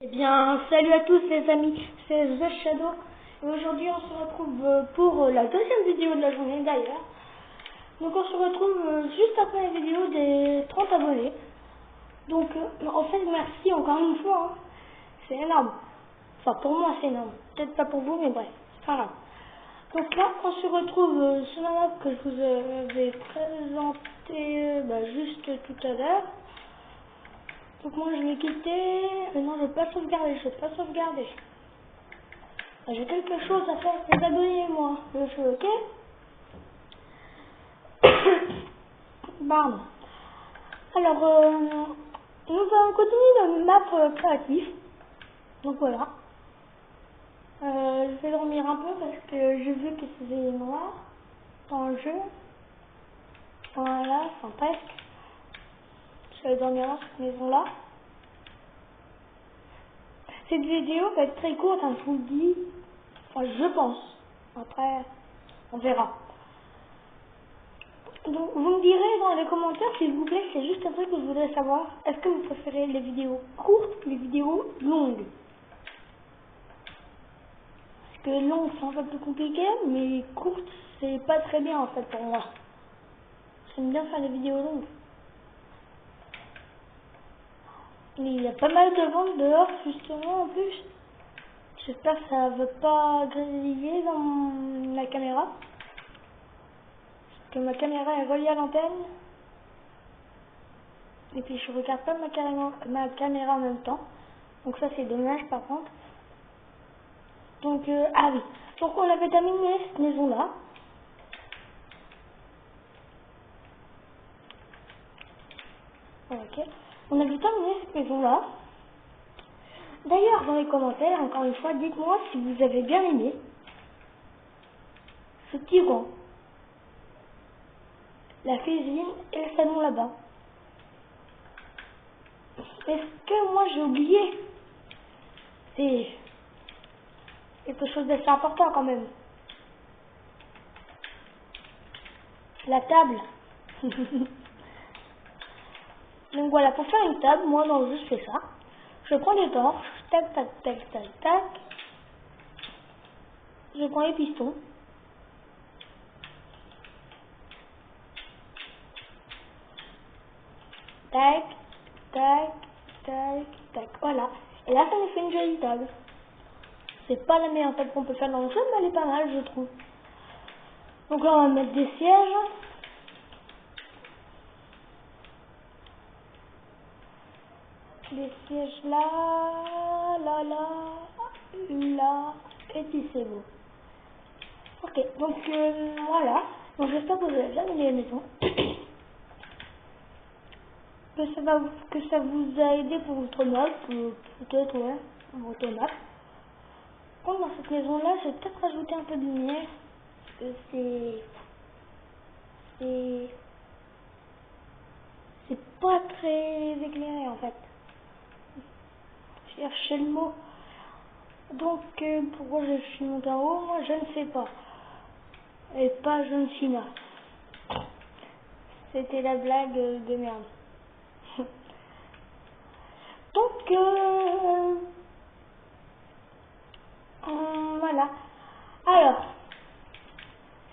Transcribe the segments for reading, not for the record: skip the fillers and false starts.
Eh bien, salut à tous les amis, c'est The Shadow et aujourd'hui on se retrouve pour la deuxième vidéo de la journée d'ailleurs. Donc on se retrouve juste après la vidéo des 30 abonnés. Donc en fait merci encore une fois, hein. C'est énorme. Enfin pour moi c'est énorme, peut-être pas pour vous mais bref, c'est pas grave. Donc là on se retrouve sur la map que je vous avais présenté juste tout à l'heure. Donc moi je vais quitter, non je vais pas sauvegarder, j'ai quelque chose à faire pour les abonnés moi, le feu, ok. Bam. Alors nous allons continuer le map créatif, donc voilà. Je vais dormir un peu parce que j'ai vu que c'était noir dans le jeu, voilà, enfin presque. Je vais dormir dans cette maison là. Cette vidéo va être très courte, hein, je vous le dis. Enfin, je pense. Après, on verra. Donc, vous me direz dans les commentaires, s'il vous plaît, c'est juste un truc que je voudrais savoir. Est-ce que vous préférez les vidéos courtes ou les vidéos longues? Parce que longue, c'est un peu plus compliqué, mais courte, c'est pas très bien en fait pour moi. J'aime bien faire des vidéos longues. Mais il y a pas mal de vent dehors, justement, en plus. J'espère que ça ne veut pas grésiller dans ma caméra. Parce que ma caméra est reliée à l'antenne. Et puis je regarde pas ma caméra en même temps. Donc ça c'est dommage par contre. Donc, ah oui. Donc on avait terminé cette maison là. Ok. On avait terminé cette maison là. D'ailleurs dans les commentaires, encore une fois, dites-moi si vous avez bien aimé ce petit rond, la cuisine et le salon là-bas. Est-ce que moi j'ai oublié? C'est quelque chose d'assez important quand même. La table. Donc voilà, pour faire une table, moi dans le jeu je fais ça. Je prends des torches, tac tac tac tac tac. Je prends les pistons. Tac, tac, tac, tac. Voilà. Et là ça nous fait une jolie table. C'est pas la meilleure table qu'on peut faire dans le jeu, mais elle est pas mal je trouve. Donc là on va mettre des sièges. Des sièges là, là, là, là, et puis c'est bon. Ok, donc voilà. Donc j'espère que vous avez bien aimé la maison. Que ça vous a aidé pour votre map, peut-être, ouais, votre map. Comme dans cette maison-là, je vais peut-être rajouter un peu de lumière. Parce que c'est pas très éclairé en fait. Je cherchais le mot. Donc, pourquoi je suis monté en haut? Moi, je ne sais pas. Et pas John Cena. C'était la blague de merde. Donc, voilà. Alors,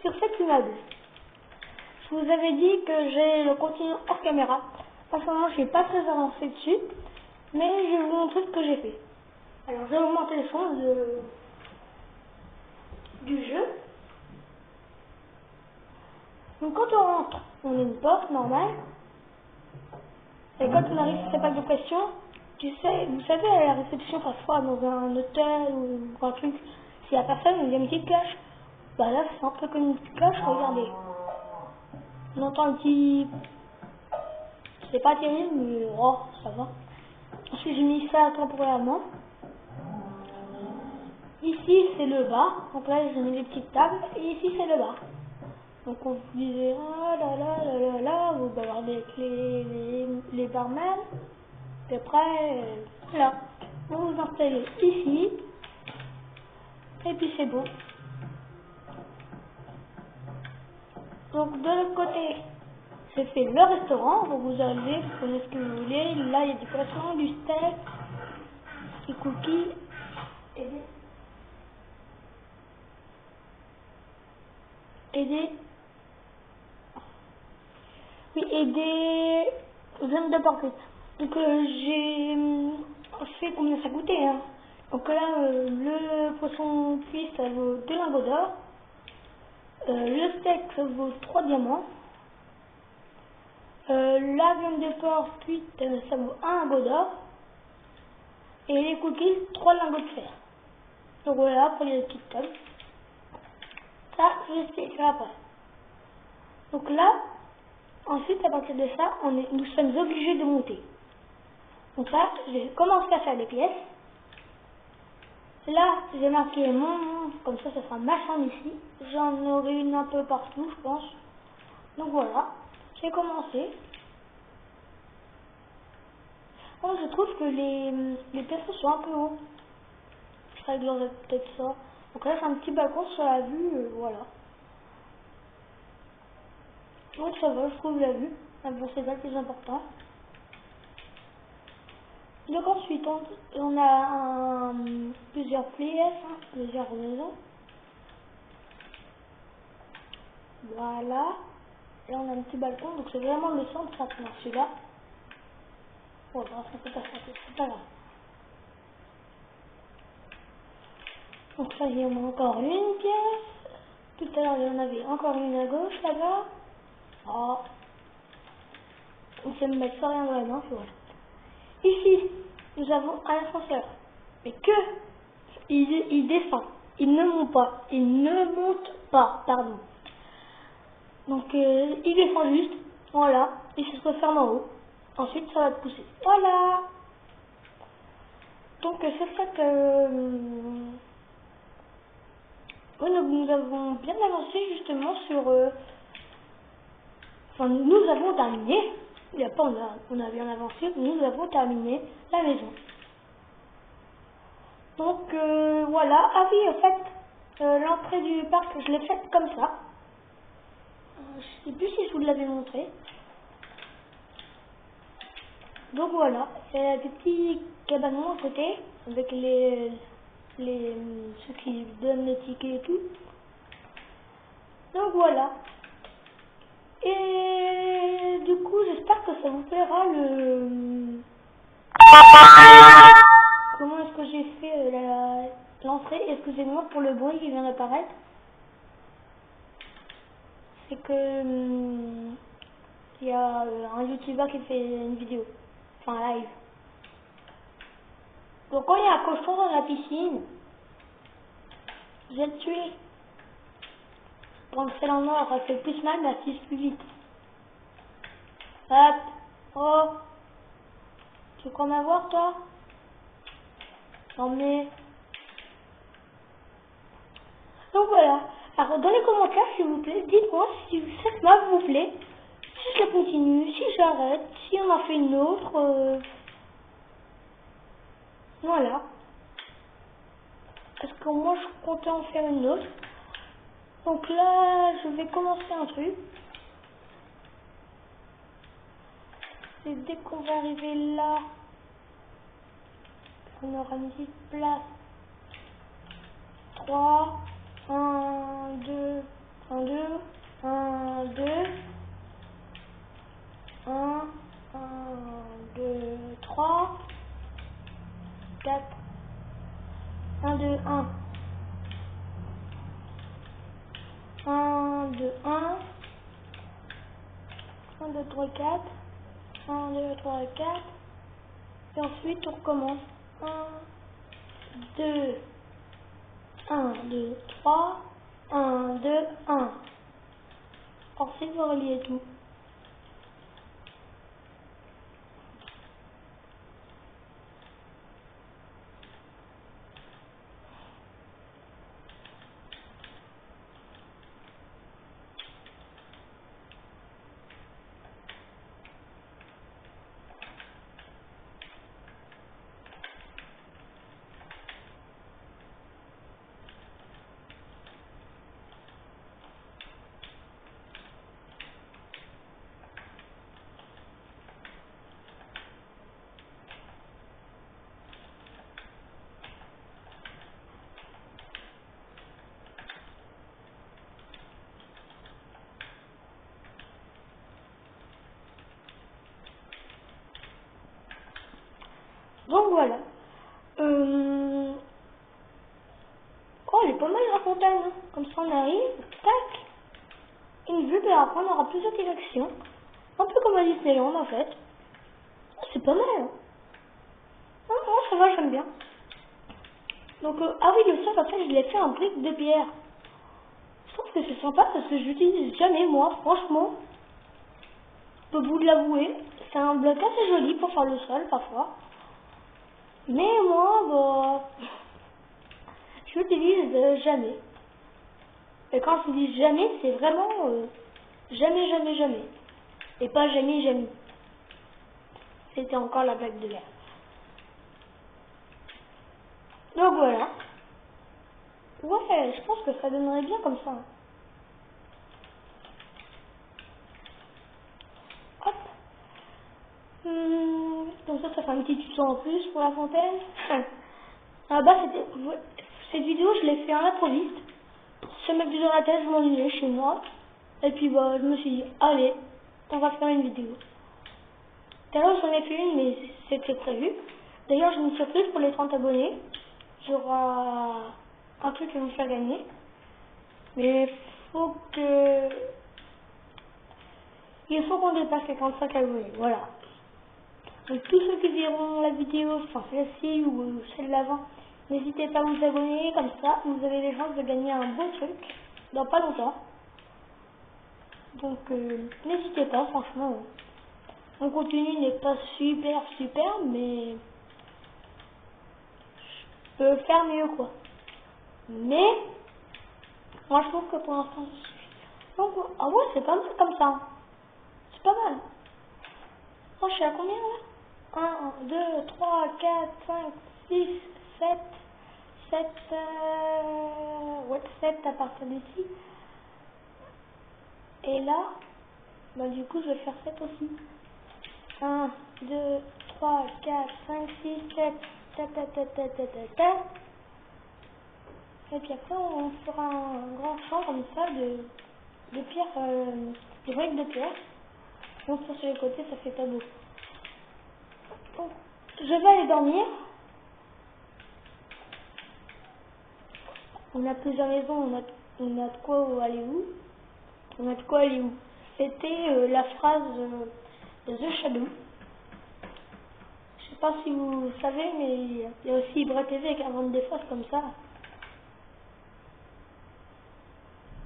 sur cet immeuble, je vous avais dit que j'ai le contenu hors caméra. En ce moment, je suis pas très avancé dessus, mais je vais vous montrer ce que j'ai fait. Alors, je vais augmenter le son du jeu. Donc, quand on rentre, on a une porte normale. Et quand on arrive sur cette plaque de pression, vous savez, à la réception, parfois, dans un hôtel ou un truc, s'il n'y a personne, il y a une petite cloche. Bah là, c'est un peu comme une petite cloche, regardez. On entend un petit... C'est pas terrible, mais oh, ça va. Ensuite, j'ai mis ça temporairement. Ici, c'est le bar. Donc là, j'ai mis les petites tables. Et ici, c'est le bar. Donc on vous disait, ah là là là là là, vous bavardez avec les barman. Et après, voilà. Vous vous installez ici. Et puis c'est bon. Donc de l'autre côté, c'est fait le restaurant. Donc vous allez, vous prenez ce que vous voulez. Là, il y a du poisson, du steak. des cookies et des viandes de porc. Donc j'ai fait combien ça coûtait, hein. Donc là, le poisson cuit, ça vaut 2 lingots d'or. Le steak, ça vaut 3 diamants. La viande de porc cuite, ça vaut 1 lingot d'or. Et les cookies, 3 lingots de fer. Donc voilà, pour les petites tables. Ça, je vais expliquer après. Donc là, ensuite, à partir de ça, nous sommes obligés de monter. Donc là, j'ai commencé à faire des pièces. Là, j'ai marqué mon, comme ça sera ma chambre ici. J'en aurai une un peu partout, je pense. Donc voilà, j'ai commencé. Bon, je trouve que les plafonds sont un peu hauts. Je réglerai peut-être ça. Donc là, c'est un petit balcon sur la vue, voilà. Donc ça va, je trouve la vue. Ah bon, c'est pas le plus important. Donc ensuite, on a plusieurs pièces, hein, plusieurs maisons. Voilà. Là, on a un petit balcon, donc c'est vraiment le centre, ça prend celui-là. Bon, ça peut pas sortir, c'est pas grave. Donc là, il y en a encore une pièce. Tout à l'heure, il y en avait encore une à gauche, là-bas. Oh. On sait me mettre ça rien dans la main, voilà. Ici, nous avons un ascenseur. Mais que il descend. Il ne monte pas. Il ne monte pas, pardon. Donc, il descend juste. Voilà. Et ça se referme en haut. Ensuite, ça va te pousser. Voilà. Donc, c'est ça que... nous avons bien avancé justement sur... Enfin, nous avons terminé. Il n'y a pas, on a bien avancé. Nous avons terminé la maison. Donc voilà. Ah oui, en fait, l'entrée du parc, je l'ai faite comme ça. Je sais plus si je vous l'avais montré. Donc voilà, il y a des petits cabanons à côté avec ceux qui donnent les tickets et tout. Donc voilà. Et du coup, j'espère que ça vous plaira comment est-ce que j'ai fait l'entrée. Excusez-moi pour le bruit qui vient d'apparaître. C'est que il y a un youtubeur qui fait une vidéo, enfin un live. Donc quand il y a un cochon dans la piscine, je vais le tuer. Quand c'est en or, ça fait plus mal, mais ça plus vite. Hop. Oh. Tu veux qu'on avoir toi? Non mais... Donc voilà. Alors dans les commentaires s'il vous plaît, dites-moi si cette map vous plaît. Si je la continue, si j'arrête, si on en fait une autre. Voilà. Parce que moi je comptais en faire une autre. Donc là, je vais commencer un truc. Et dès qu'on va arriver là, on aura une petite place. 3, 1, 2, 1, 2, 1, 2, 1, 2, 3, 4, 1, 2, 1, 1, 2, 1, 1, 2, 3, 4, 1, 2, 3, 4, et ensuite on recommence. 1, 2, 1, 2, 3, 1, 2, 1. Ensuite vous reliez tout. voilà. Oh, elle est pas mal la fontaine. Hein. Comme ça, on arrive, tac, une vue, puis après, on aura plusieurs directions. Un peu comme à Disneyland, en fait. Oh, c'est pas mal. Hein. Oh, ça va, j'aime bien. Donc, ah oui, le sol, en fait, je l'ai fait en briques de pierre. Je trouve que c'est sympa parce que je l'utilise jamais, moi, franchement. Je peux vous l'avouer. C'est un bloc assez joli pour faire le sol, parfois. Mais moi, bah, je l'utilise jamais. Et quand je dis jamais, c'est vraiment jamais, jamais, jamais. Et pas jamais, jamais. C'était encore la blague de l'air. Donc voilà. Ouais, je pense que ça donnerait bien comme ça. Hop. Donc ça fait un petit tuto en plus pour la fontaine. Ah bah c'était... Cette vidéo, je l'ai fait à l'improviste. Ça m'est venu dans la tête, je m'ennuyais chez moi. Et puis bah, je me suis dit, allez, on va faire une vidéo. Tout à l'heure, j'en ai fait une, mais c'était prévu. D'ailleurs, j'ai une surprise pour les 30 abonnés. J'aurai un truc à vous faire gagner. Mais il faut qu'on dépasse les 35 abonnés. Voilà. Donc, tous ceux qui verront la vidéo, enfin celle-ci ou celle d'avant, n'hésitez pas à vous abonner. Comme ça, vous avez les chances de gagner un beau truc dans pas longtemps. Donc, n'hésitez pas, franchement. Mon contenu n'est pas super, mais je peux faire mieux, quoi. Mais, moi, je trouve que pour l'instant, ça suffit. Donc, ah ouais, c'est pas mal comme ça. C'est pas mal. Oh, je suis à combien, là? 1, 2, 3, 4, 5, 6, 7, 7, ouais, 7 à partir d'ici. Et là, bah, du coup, je vais faire 7 aussi. 1, 2, 3, 4, 5, 6, 7, et puis après, on fera un grand champ comme ça de pierre, de briques de pierre. Donc sur les côtés, ça fait pas beau. Bon, je vais aller dormir. On a plusieurs maisons, on a de quoi aller où? On a de quoi aller où? C'était la phrase de The Shadow. Je sais pas si vous savez, mais il y a aussi Ibra TV qui invente des phrases comme ça.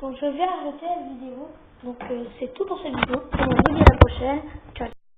Donc je vais arrêter la vidéo. Donc c'est tout pour cette vidéo. On se dit à la prochaine. Ciao.